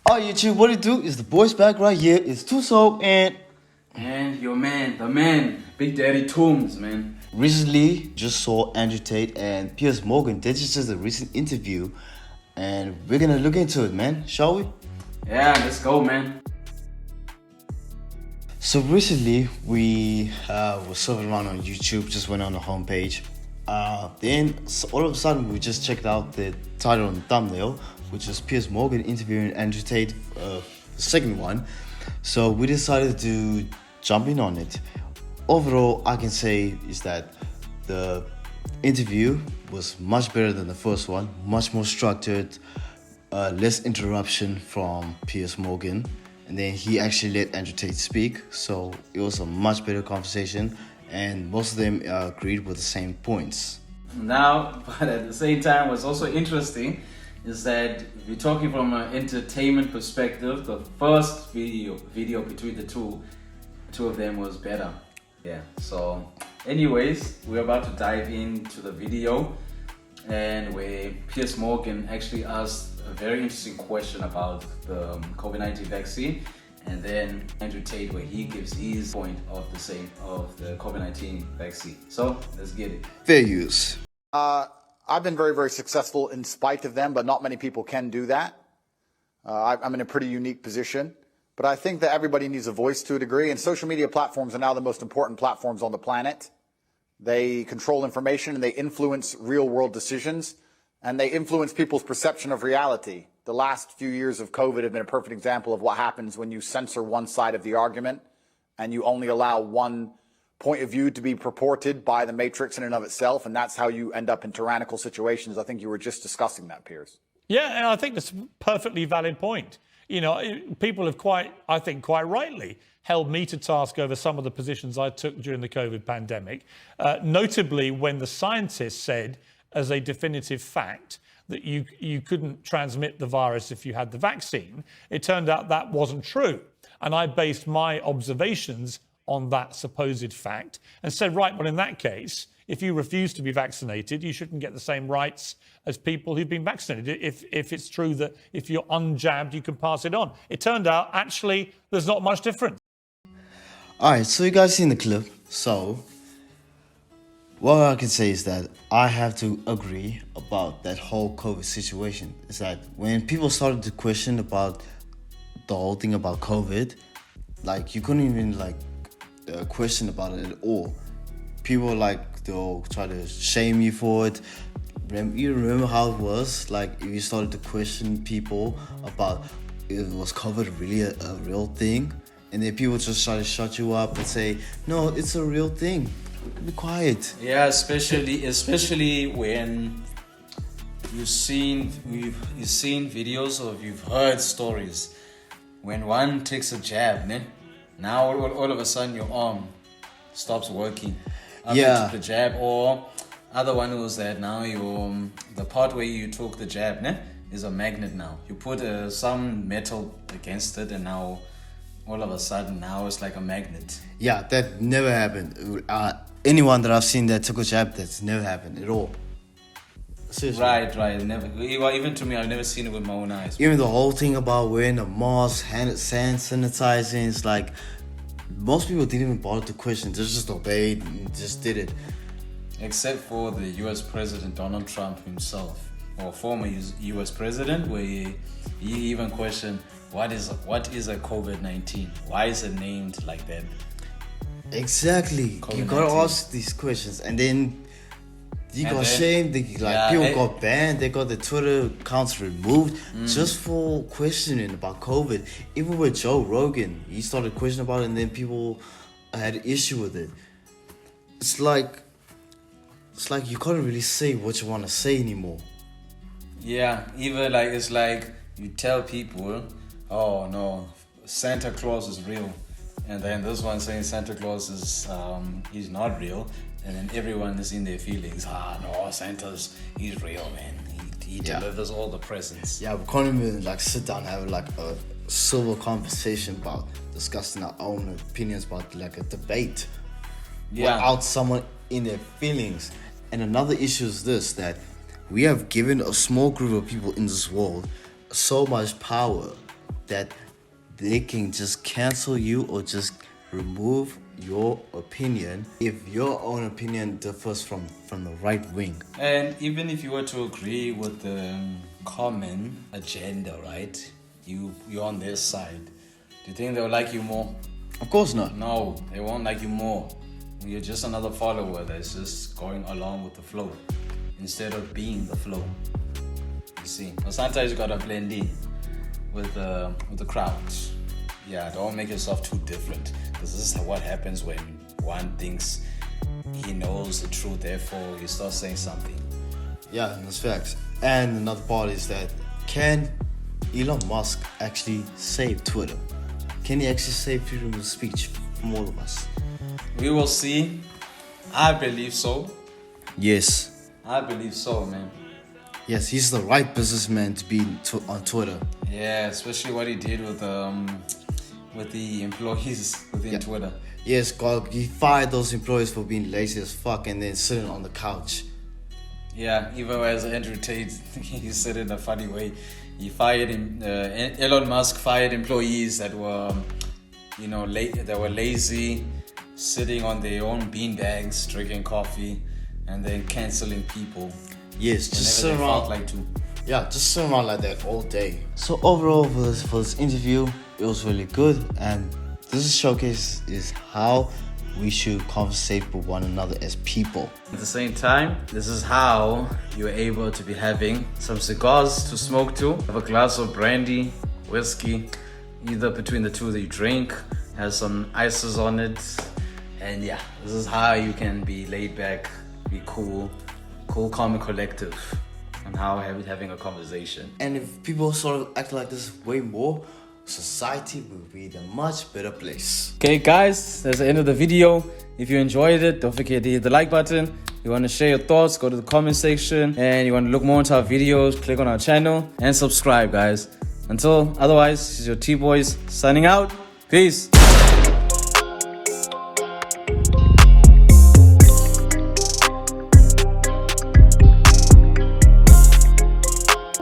Alright YouTube, what it do is the boys back right here. It's Tuso and your man, the man, Big Daddy Toombs, man. recently just saw Andrew Tate and Piers Morgan. They just did a recent interview and we're gonna look into it, man, shall we? Yeah, let's go, man. So recently we were surfing around on YouTube, just went on the homepage. Then all of a sudden we just checked out the title and thumbnail, which is Piers Morgan interviewing Andrew Tate, the second one. So we decided to jump in on it. Overall, I can say is that the interview was much better than the first one, much more structured, less interruption from Piers Morgan. And then he actually let Andrew Tate speak. So it was a much better conversation and most of them agreed with the same points. Now, but at the same time, what's also interesting is that we're talking from an entertainment perspective. The first video between the two of them was better. Yeah, so anyways, we're about to dive into the video and where Piers Morgan actually asked a very interesting question about the COVID-19 vaccine, and then Andrew Tate where he gives his point of the COVID-19 vaccine. So let's get it. Fair use. I've been very, very successful in spite of them, but not many people can do that. I'm in a pretty unique position, but I think that everybody needs a voice to a degree, and social media platforms are now the most important platforms on the planet. They control information and they influence real world decisions, and they influence people's perception of reality. The last few years of COVID have been a perfect example of what happens when you censor one side of the argument and you only allow one point of view to be purported by the matrix in and of itself, and that's how you end up in tyrannical situations. I think you were just discussing that, Piers. Yeah, and I think that's a perfectly valid point. You know, people have quite rightly held me to task over some of the positions I took during the COVID pandemic, notably when the scientists said as a definitive fact that you couldn't transmit the virus if you had the vaccine. It turned out that wasn't true. And I based my observations on that supposed fact and said, right, well, in that case, if you refuse to be vaccinated, you shouldn't get the same rights as people who've been vaccinated. If it's true that if you're unjabbed, you can pass it on. It turned out, actually, there's not much difference. All right, so you guys seen the clip. So what I can say is that I have to agree about that whole COVID situation. Is that when people started to question about the whole thing about COVID, like you couldn't even question about it at all. People they'll try to shame you for it. You remember how it was? Like if you started to question people about was COVID really a real thing, and then people just try to shut you up and say, no, it's a real thing. Be quiet. Yeah, especially when you've seen videos or you've heard stories when one takes a jab, ne? Now all of a sudden your arm stops working after you took the jab, or other one was that now the part where you took the jab, ne, is a magnet now. You put some metal against it and now all of a sudden now it's like a magnet. Yeah, that never happened. Anyone that I've seen that took a jab, that's never happened at all. Seriously. Right. Never. Well, even to me, I've never seen it with my own eyes. Even the whole thing about wearing a mask, hand sanitizing, it's like most people didn't even bother to question. They just obeyed and just did it. Except for the US President Donald Trump himself, or former US President, where he even questioned what is a COVID-19? Why is it named like that? Exactly. COVID-19. You gotta ask these questions, and then you got shamed. People got banned. They got the Twitter accounts removed just for questioning about COVID. Even with Joe Rogan, he started questioning about it, and then people had an issue with it. It's like you can't really say what you want to say anymore. Yeah, even it's like you tell people, oh no, Santa Claus is real. And then this one saying Santa Claus is he's not real, and then everyone is in their feelings. No, he's real, man. He delivers all the presents. Yeah, we can't even sit down and have a civil conversation about discussing our own opinions about a debate. Without someone in their feelings. And another issue is this, that we have given a small group of people in this world so much power that they can just cancel you or just remove your opinion if your own opinion differs from the right wing. And even if you were to agree with the common agenda, right? You're on their side. Do you think they'll like you more? Of course not. No, they won't like you more. You're just another follower that's just going along with the flow instead of being the flow. You see, but sometimes you gotta blend in with the crowd. Yeah, don't make yourself too different, because this is what happens when one thinks he knows the truth. Therefore, you start saying something. Yeah, that's facts. And another part is that, can Elon Musk actually save Twitter? Can he actually save freedom of speech from all of us? We will see. I believe so. Yes. I believe so, man. Yes, he's the right businessman to be on Twitter. Yeah, especially what he did with the employees within Twitter. Yes, God, he fired those employees for being lazy as fuck and then sitting on the couch. Yeah, even as Andrew Tate, he said it in a funny way. He fired him. Elon Musk fired employees that were, that were lazy, sitting on their own beanbags, drinking coffee, and then canceling people. Yes, just sit whenever they around. felt like to. Yeah, just sit around like that all day. So overall, for this interview, it was really good, and this showcase is how we should conversate with one another as people. At the same time, this is how you're able to be having some cigars to smoke to, have a glass of brandy, whiskey, either between the two that you drink, has some ices on it, and yeah, this is how you can be laid back, be cool, calm and collective, and how having a conversation. And if people sort of act like this way more, society will be in a much better place. Okay guys, that's the end of the video. If you enjoyed it, don't forget to hit the like button. You want to share your thoughts, go to the comment section. And you want to look more into our videos, click on our channel and subscribe, guys. Until otherwise, this is your T-Boys signing out. Peace.